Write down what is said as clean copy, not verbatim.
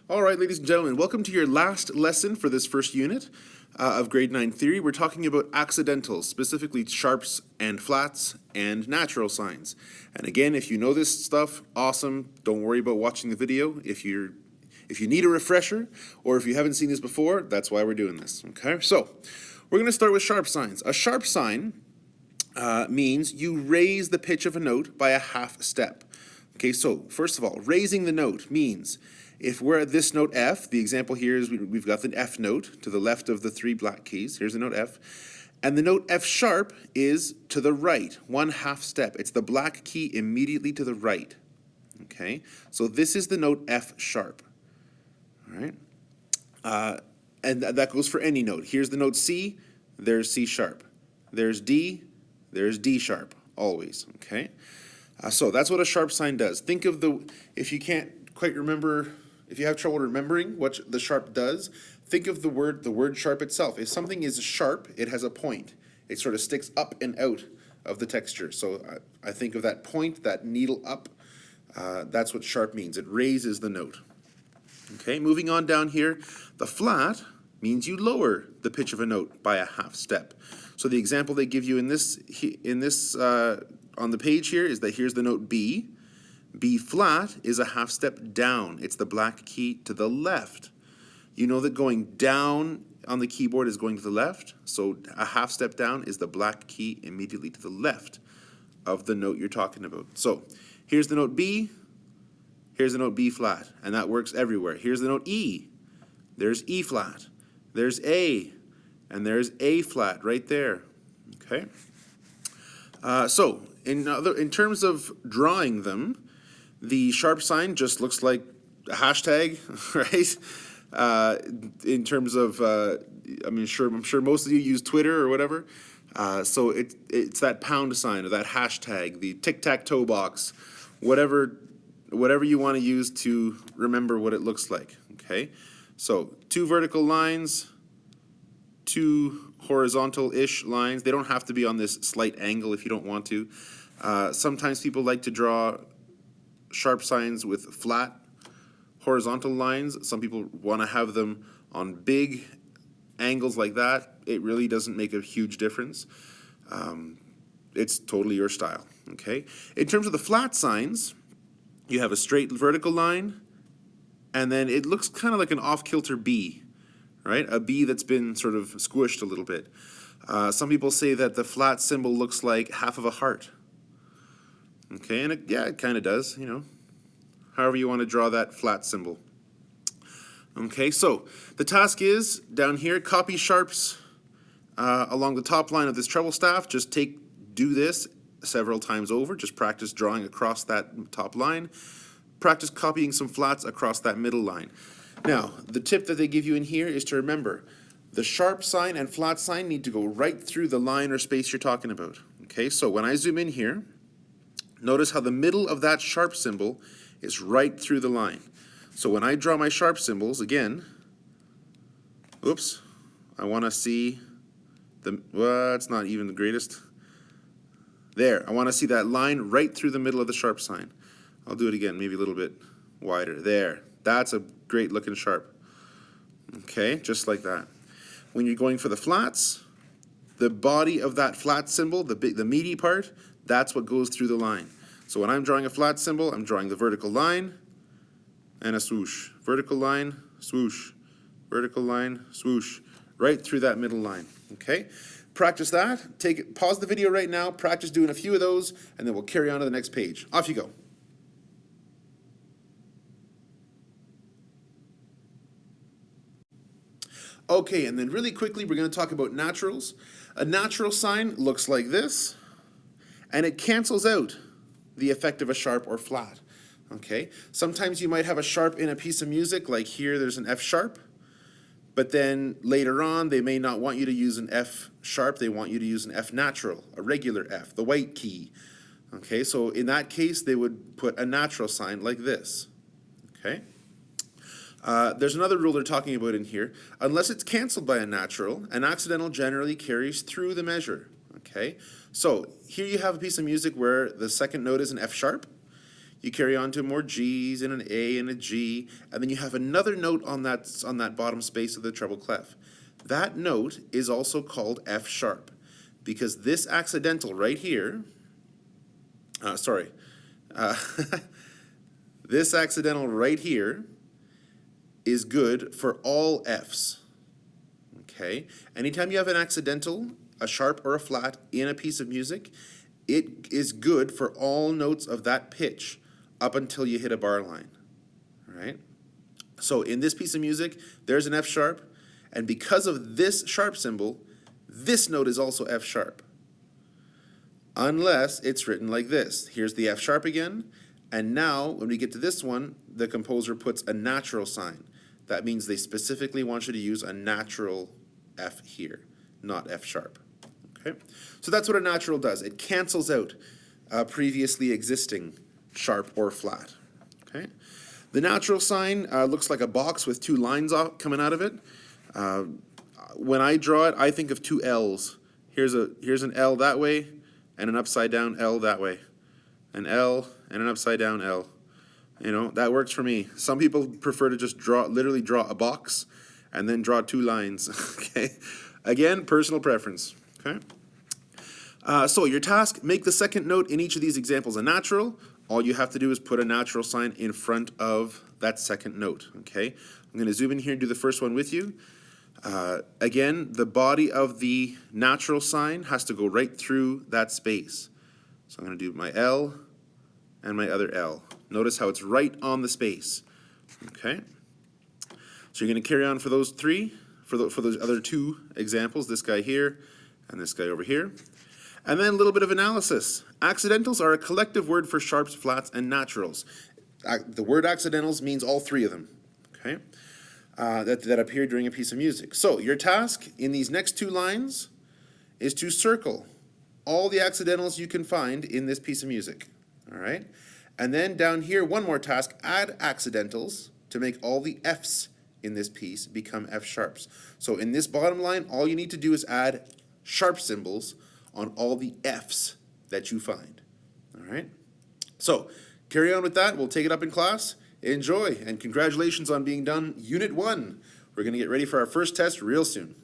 All right, ladies and gentlemen, welcome to your last lesson for this first unit of grade 9 theory. We're talking about accidentals, specifically sharps and flats and natural signs. And again, if you know this stuff, awesome. Don't worry about watching the video. If you need a refresher or if you haven't seen this before, that's why we're doing this. Okay, so we're going to start with sharp signs. A sharp sign means you raise the pitch of a note by a half step. Okay, so first of all, raising the note means if we're at this note F, the example here is we've got the F note to the left of the three black keys. Here's the note F. And the note F sharp is to the right, one half step. It's the black key immediately to the right. Okay, so this is the note F sharp. All right, and that goes for any note. Here's the note C, there's C sharp. There's D sharp, always. Okay, so that's what a sharp sign does. Think of if you can't quite remember, if you have trouble remembering what the sharp does, think of the word sharp itself. If something is sharp, it has a point. It sort of sticks up and out of the texture. So I think of that point, that needle up. That's what sharp means. It raises the note. Okay, moving on down here, the flat means you lower the pitch of a note by a half step. So the example they give you in this on the page here is that here's the note B. B flat is a half step down. It's the black key to the left. You know that going down on the keyboard is going to the left, so a half step down is the black key immediately to the left of the note you're talking about. So here's the note B, here's the note B flat, and that works everywhere. Here's the note E, there's E flat, there's A, and there's A flat right there. Okay. So in terms of drawing them, the sharp sign just looks like a hashtag, right? In terms of, I'm sure most of you use Twitter or whatever. So it's that pound sign or that hashtag, the tic-tac-toe box, whatever you want to use to remember what it looks like. Okay, so two vertical lines, two horizontal-ish lines. They don't have to be on this slight angle if you don't want to. Sometimes people like to draw sharp signs with flat horizontal lines. Some people want to have them on big angles like that. It really doesn't make a huge difference. It's totally your style. Okay. In terms of the flat signs, you have a straight vertical line, and then it looks kind of like an off-kilter B, right? A B that's been sort of squished a little bit. Some people say that the flat symbol looks like half of a heart. Okay, and it kind of does, you know, however you want to draw that flat symbol. Okay, so the task is, down here, copy sharps along the top line of this treble staff. Just do this several times over. Just practice drawing across that top line. Practice copying some flats across that middle line. Now, the tip that they give you in here is to remember, the sharp sign and flat sign need to go right through the line or space you're talking about. Okay, so when I zoom in here, notice how the middle of that sharp symbol is right through the line. So when I draw my sharp symbols, again, oops, I want to see it's not even the greatest. There, I want to see that line right through the middle of the sharp sign. I'll do it again, maybe a little bit wider. There, that's a great looking sharp. Okay, just like that. When you're going for the flats, the body of that flat symbol, the meaty part, that's what goes through the line. So when I'm drawing a flat symbol, I'm drawing the vertical line and a swoosh. Vertical line, swoosh. Vertical line, swoosh. Right through that middle line. Okay? Practice that. Pause the video right now, practice doing a few of those, and then we'll carry on to the next page. Off you go. Okay, and then really quickly, we're going to talk about naturals. A natural sign looks like this, and it cancels out the effect of a sharp or flat. Okay, sometimes you might have a sharp in a piece of music, like here there's an F sharp, but then later on they may not want you to use an F sharp, they want you to use an F natural, a regular F, the white key. Okay, so in that case they would put a natural sign like this. Okay. There's another rule they're talking about in here. Unless it's canceled by a natural, an accidental generally carries through the measure. Okay, so here you have a piece of music where the second note is an F sharp. You carry on to more G's and an A and a G, and then you have another note on that bottom space of the treble clef. That note is also called F sharp, because this accidental right here, this accidental right here is good for all Fs. Okay? Anytime you have an accidental, a sharp or a flat in a piece of music, it is good for all notes of that pitch up until you hit a bar line. All right? So in this piece of music, there's an F sharp, and because of this sharp symbol, this note is also F sharp. Unless it's written like this. Here's the F sharp again, and now when we get to this one, the composer puts a natural sign. That means they specifically want you to use a natural F here, not F sharp. Okay? So that's what a natural does. It cancels out previously existing sharp or flat. Okay? The natural sign looks like a box with two lines coming out of it. When I draw it, I think of two L's. Here's an L that way, and an upside down L that way. An L and an upside down L. You know, that works for me. Some people prefer to just literally draw a box and then draw two lines. Okay? Again, personal preference. Okay? So your task, make the second note in each of these examples a natural. All you have to do is put a natural sign in front of that second note. Okay? I'm going to zoom in here and do the first one with you. Again, the body of the natural sign has to go right through that space. So I'm going to do my L and my other L. Notice how it's right on the space. Okay? So you're going to carry on for those three, for those other two examples, this guy here and this guy over here. And then a little bit of analysis. Accidentals are a collective word for sharps, flats, and naturals. The word accidentals means all three of them. Okay? That appear during a piece of music. So your task in these next two lines is to circle all the accidentals you can find in this piece of music. All right? And then down here, one more task, add accidentals to make all the Fs in this piece become F sharps. So in this bottom line, all you need to do is add sharp symbols on all the Fs that you find. All right? So carry on with that. We'll take it up in class. Enjoy, and congratulations on being done Unit 1. We're going to get ready for our first test real soon.